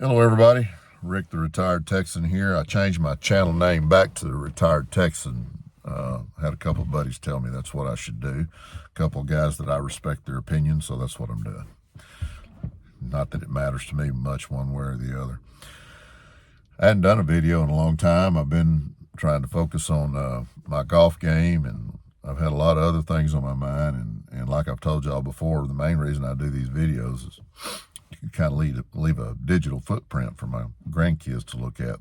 Hello everybody, Rick the Retired Texan here. I changed my channel name back to the Retired Texan. Had a couple of buddies tell me that's what I should do. A couple of guys that I respect their opinions, so that's what I'm doing. Not that it matters to me much one way or the other. I hadn't done a video in a long time. I've been trying to focus on my golf game, and I've had a lot of other things on my mind. And like I've told y'all before, the main reason I do these videos is to kind of leave a digital footprint for my grandkids to look at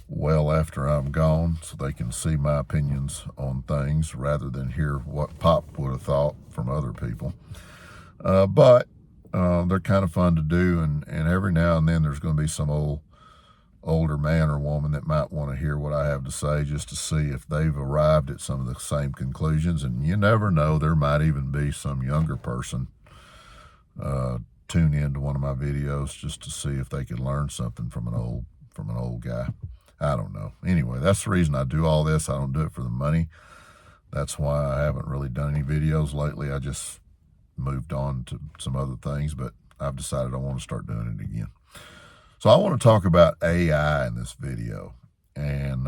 well after I'm gone, so they can see my opinions on things rather than hear what Pop would have thought from other people. But they're kind of fun to do, and every now and then there's going to be some older man or woman that might want to hear what I have to say, just to see if they've arrived at some of the same conclusions. And you never know, there might even be some younger person tune into one of my videos just to see if they could learn something from an old guy. I don't know. Anyway, that's the reason I do all this. I don't do it for the money. That's why I haven't really done any videos lately. I just moved on to some other things, but I've decided I want to start doing it again. So I want to talk about AI in this video, and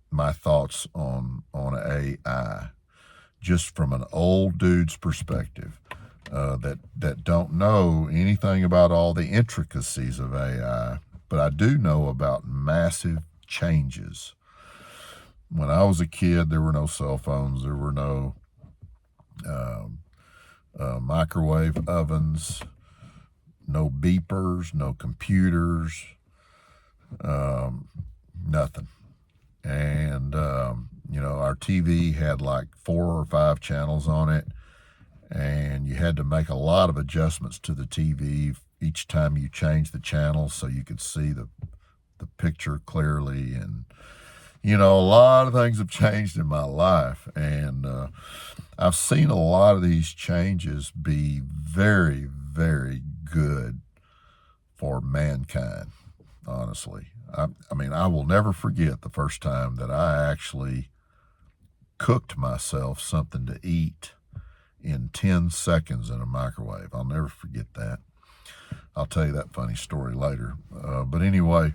my thoughts on AI, just from an old dude's perspective, that don't know anything about all the intricacies of AI, but I do know about massive changes. When I was a kid, there were no cell phones, there were no microwave ovens, no beepers, no computers, nothing. And, our TV had like 4 or 5 channels on it, and you had to make a lot of adjustments to the TV each time you changed the channel so you could see the picture clearly. And, a lot of things have changed in my life, and I've seen a lot of these changes be very, very good for mankind, honestly. I will never forget the first time that I actually cooked myself something to eat in 10 seconds in a microwave. I'll never forget that. I'll tell you that funny story later. But anyway,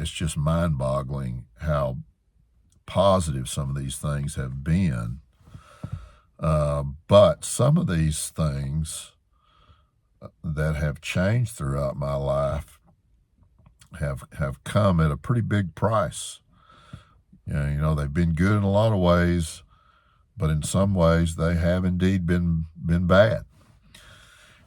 it's just mind-boggling how positive some of these things have been. But some of these things that have changed throughout my life have come at a pretty big price. They've been good in a lot of ways, but in some ways they have indeed been bad.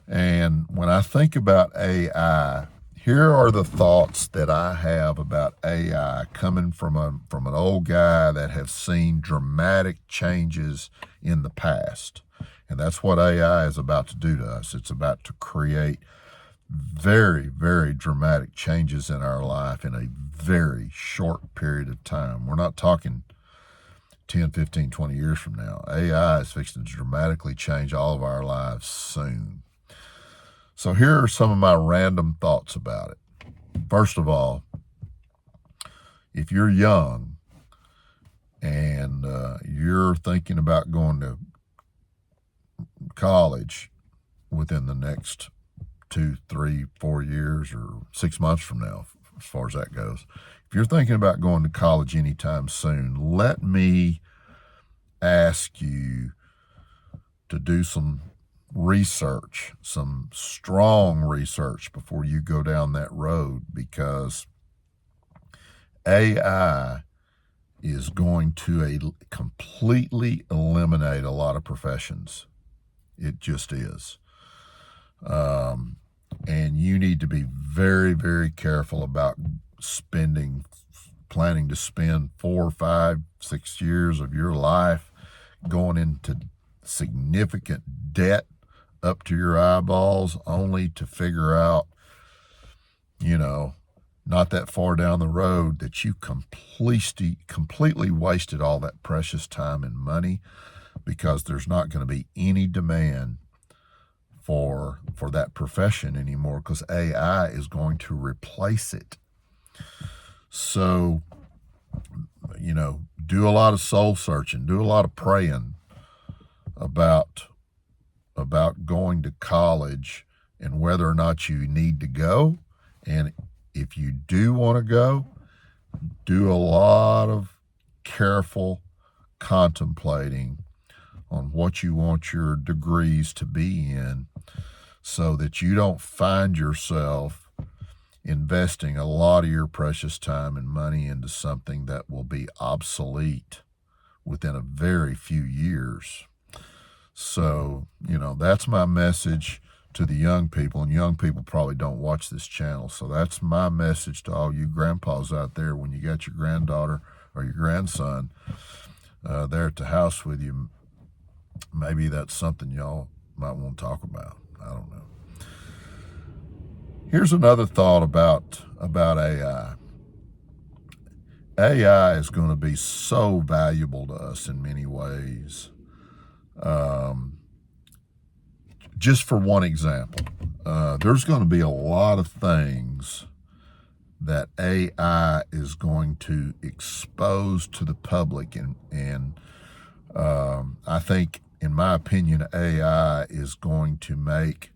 And when I think about AI, here are the thoughts that I have about AI, coming from an old guy that has seen dramatic changes in the past. And that's what AI is about to do to us. It's about to create very, very dramatic changes in our life in a very short period of time. We're not talking 10, 15, 20 years from now. AI is fixing to dramatically change all of our lives soon. So here are some of my random thoughts about it. First of all, if you're young and you're thinking about going to college within the next 2, 3, 4 years or 6 months from now, as far as that goes, if you're thinking about going to college anytime soon, let me ask you to do some research, some strong research before you go down that road, because AI is going to completely eliminate a lot of professions. It just is. And you need to be very, very careful about planning to spend 4, 5, 6 years of your life going into significant debt up to your eyeballs, only to figure out, not that far down the road, that you completely wasted all that precious time and money, because there's not going to be any demand for that profession anymore, because AI is going to replace it. So, do a lot of soul searching, do a lot of praying about about going to college and whether or not you need to go. And if you do want to go, do a lot of careful contemplating on what you want your degrees to be in, so that you don't find yourself investing a lot of your precious time and money into something that will be obsolete within a very few years. So, that's my message to the young people, and young people probably don't watch this channel. So that's my message to all you grandpas out there. When you got your granddaughter or your grandson there at the house with you, maybe that's something y'all might want to talk about. I don't know. Here's another thought about AI. AI is going to be so valuable to us in many ways. Just for one example, there's going to be a lot of things that AI is going to expose to the public, and I think, in my opinion, AI is going to make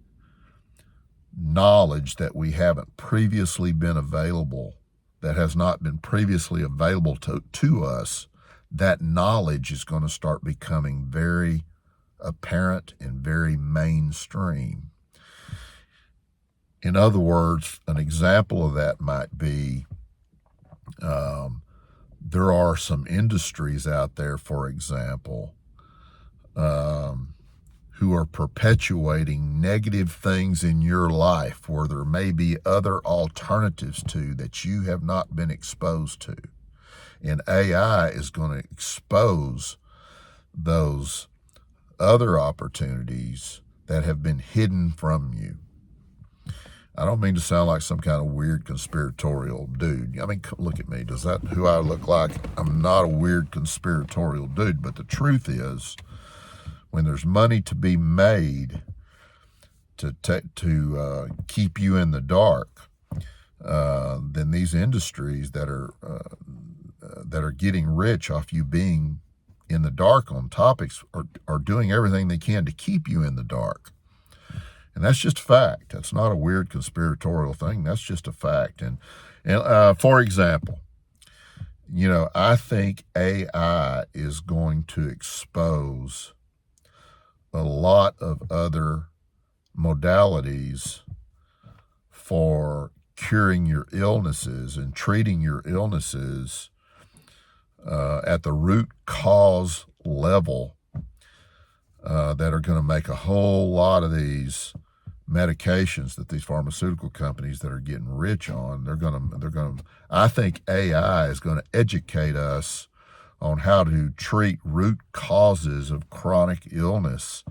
knowledge that we haven't previously been available, that has not been previously available to us, that knowledge is going to start becoming very apparent and very mainstream. In other words, an example of that might be, there are some industries out there, for example, who are perpetuating negative things in your life where there may be other alternatives to that you have not been exposed to. And AI is going to expose those other opportunities that have been hidden from you. I don't mean to sound like some kind of weird conspiratorial dude. I mean, look at me. Does that who I look like? I'm not a weird conspiratorial dude, but the truth is, when there's money to be made to keep you in the dark, then these industries that are getting rich off you being in the dark on topics are doing everything they can to keep you in the dark. And that's just a fact. That's not a weird conspiratorial thing. That's just a fact. And for example, I think AI is going to expose a lot of other modalities for curing your illnesses and treating your illnesses at the root cause level, that are going to make a whole lot of these medications that these pharmaceutical companies that are getting rich on, I think AI is going to educate us on how to treat root causes of chronic illness.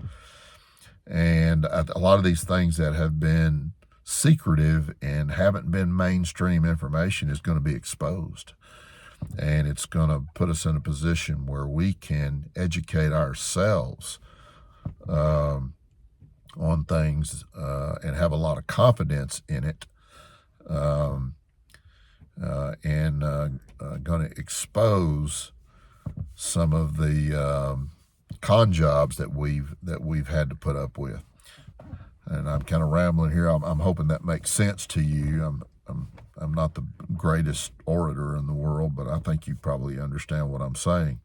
And a lot of these things that have been secretive and haven't been mainstream information is going to be exposed. And it's going to put us in a position where we can educate ourselves on things and have a lot of confidence in it, and going to expose some of the con jobs that we've had to put up with. And I'm kind of rambling here. I'm hoping that makes sense to you. I'm not the greatest orator in the world, but I think you probably understand what I'm saying.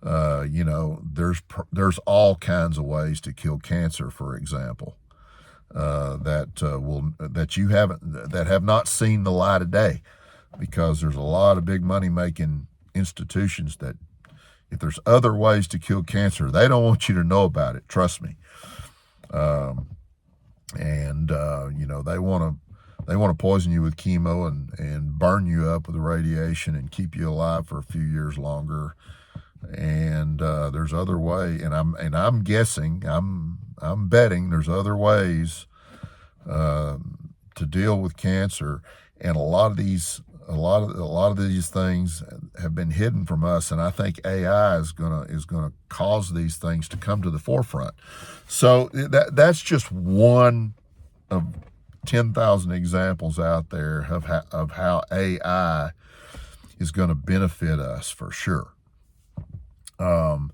There's all kinds of ways to kill cancer, for example, that have not seen the light of day, because there's a lot of big money making institutions that, if there's other ways to kill cancer, they don't want you to know about it. Trust me. They want to poison you with chemo and burn you up with the radiation and keep you alive for a few years longer. And there's other way, and I'm guessing, I'm betting there's other ways to deal with cancer, and a lot of these things have been hidden from us, and I think AI is gonna cause these things to come to the forefront. So that's just one of 10,000 examples out there of how AI is going to benefit us for sure. And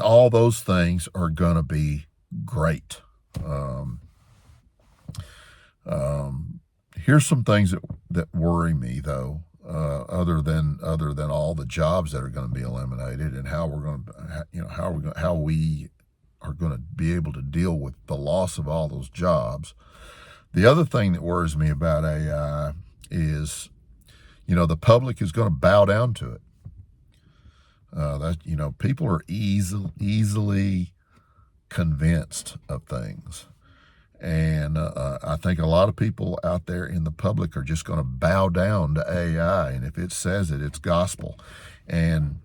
all those things are going to be great. Here's some things that worry me, though, other than all the jobs that are going to be eliminated, and how we're going to, how we are going to be able to deal with the loss of all those jobs. The other thing that worries me about AI is, the public is going to bow down to it. People are easily convinced of things. And I think a lot of people out there in the public are just going to bow down to AI. And if it says it, it's gospel. And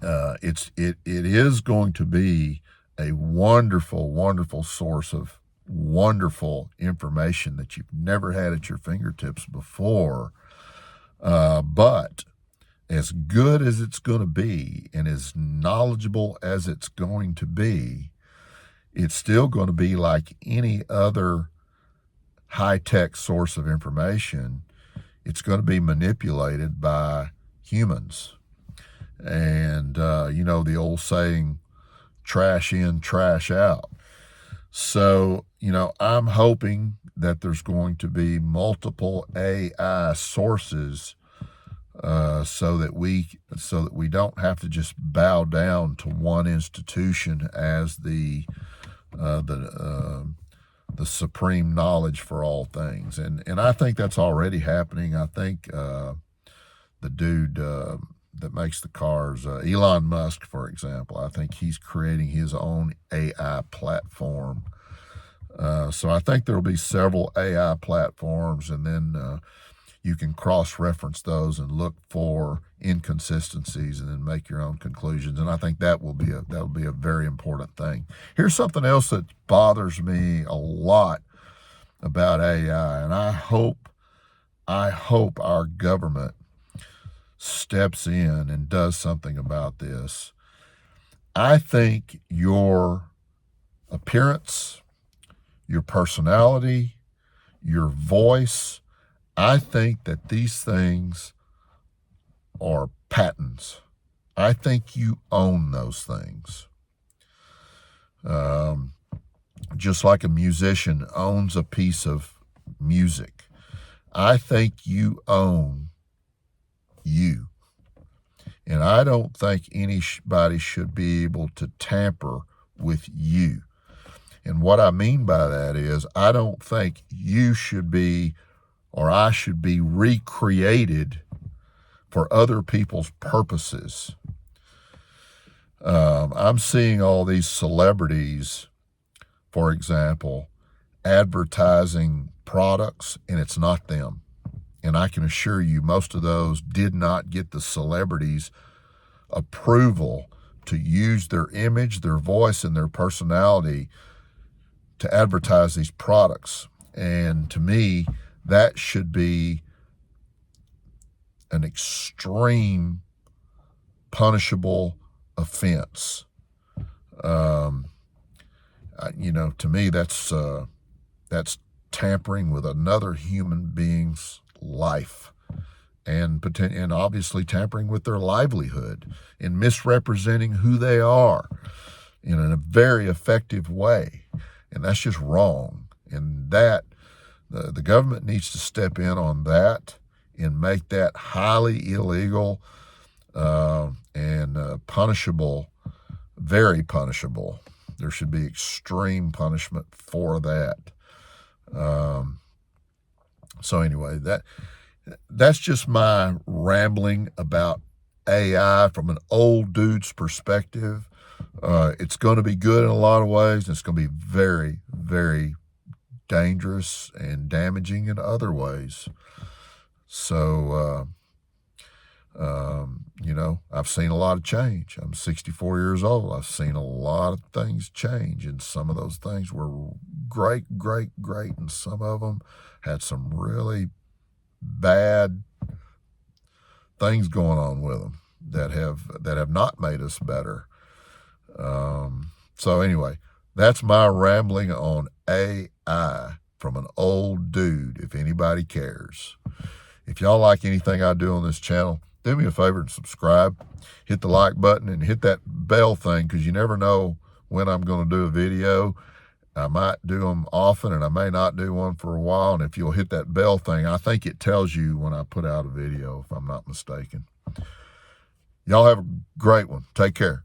it is going to be a wonderful, wonderful source of wonderful information that you've never had at your fingertips before. But as good as it's going to be and as knowledgeable as it's going to be, it's still going to be like any other high-tech source of information. It's going to be manipulated by humans. And, the old saying, trash in, trash out. So, I'm hoping that there's going to be multiple AI sources so that we don't have to just bow down to one institution as the supreme knowledge for all things. And I think that's already happening. I think the dude that makes the cars, Elon Musk, for example, I think he's creating his own AI platform. So I think there will be several AI platforms, and then you can cross-reference those and look for inconsistencies and then make your own conclusions. And I think that will be a very important thing. Here's something else that bothers me a lot about AI, and I hope our government steps in and does something about this. I think your appearance, your personality, your voice, I think that these things are patents. I think you own those things. Just like a musician owns a piece of music, I think you own you. And I don't think anybody should be able to tamper with you. And what I mean by that is, I don't think you should be, or I should be, recreated for other people's purposes. I'm seeing all these celebrities, for example, advertising products, and it's not them. And I can assure you, most of those did not get the celebrity's approval to use their image, their voice, and their personality to advertise these products. And to me, that should be an extreme punishable offense. To me, that's tampering with another human being's life, and obviously tampering with their livelihood and misrepresenting who they are in a very effective way. And that's just wrong. And that the government needs to step in on that and make that highly illegal and punishable, very punishable. There should be extreme punishment for that. So anyway, that's just my rambling about AI from an old dude's perspective. It's going to be good in a lot of ways, and it's going to be very, very dangerous and damaging in other ways. So, I've seen a lot of change. I'm 64 years old. I've seen a lot of things change, and some of those things were great, and some of them had some really bad things going on with them that have not made us better. So anyway, that's my rambling on AI from an old dude, if anybody cares. If y'all like anything I do on this channel, do me a favor and subscribe. Hit the like button and hit that bell thing, because you never know when I'm going to do a video. I might do them often, and I may not do one for a while. And if you'll hit that bell thing, I think it tells you when I put out a video, if I'm not mistaken. Y'all have a great one. Take care.